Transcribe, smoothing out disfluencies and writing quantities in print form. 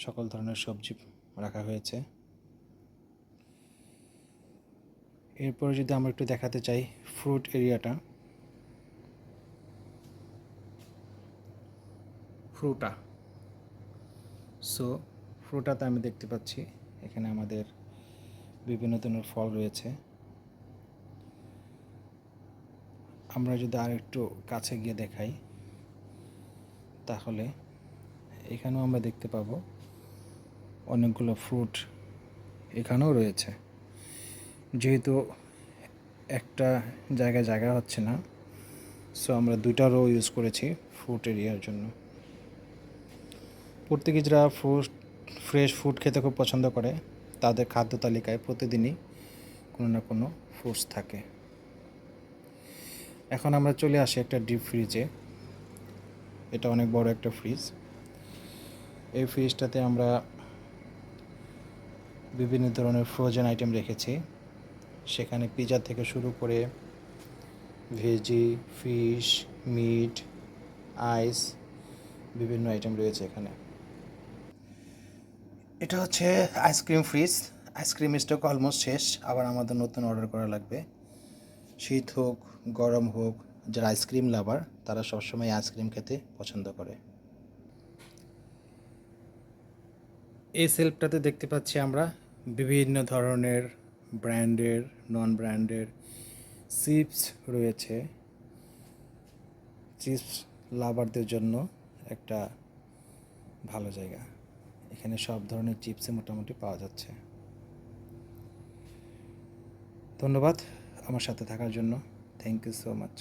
সকল ধরনের সবজি রাখা হয়েছে। এরপরে যদি আমরা একটু দেখাতে চাই ফ্রুট এরিয়াটা, ফ্রুটাতে আমি দেখতে পাচ্ছি এখানে আমাদের বিভিন্ন ধরনের ফল রয়েছে। আমরা যদি আর একটু কাছে গিয়ে দেখাই তাহলে এখানেও আমরা দেখতে পাবো অনেকগুলো ফ্রুট এখানেও রয়েছে। যেহেতু একটা জায়গায় জায়গা হচ্ছে না, সো আমরা দুইটা রো ইউজ করেছি ফ্রুট এরিয়ার জন্য। পর্তুগিজরা ফ্রেশ ফুড খেতে খুব পছন্দ করে। তাদের খাদ্য তালিকায় প্রতিদিনই কোনো না কোনো ফ্রুটস থাকে। এখন আমরা চলে আসি একটা ডিপ ফ্রিজে। এটা অনেক বড় একটা ফ্রিজ। এই ফ্রিজটাতে আমরা বিভিন্ন ধরনের ফ্রোজেন আইটেম রেখেছি। সেখানে পিৎজা থেকে শুরু করে ভেজি, ফিশ, মিট, আইস, বিভিন্ন আইটেম রয়েছে এখানে। এটা হচ্ছে ice cream fridge. Ice cream stock almost শেষ, আবার আমাদের নতুন অর্ডার করা লাগবে। শীত হোক গরম হোক, যারা আইসক্রিম লাভার তারা সবসময় আইসক্রিম খেতে পছন্দ করে। এই সেলফটাতে দেখতে পাচ্ছি আমরা বিভিন্ন ধরনের ব্র্যান্ডের, নন ব্র্যান্ডের চিপস রয়েছে। চিপস লাভারদের জন্য একটা ভালো জায়গা। এখানে সব ধরনের চিপসে মোটামুটি পাওয়া যাচ্ছে। ধন্যবাদ আমার সাথে থাকার জন্য। Thank you so much.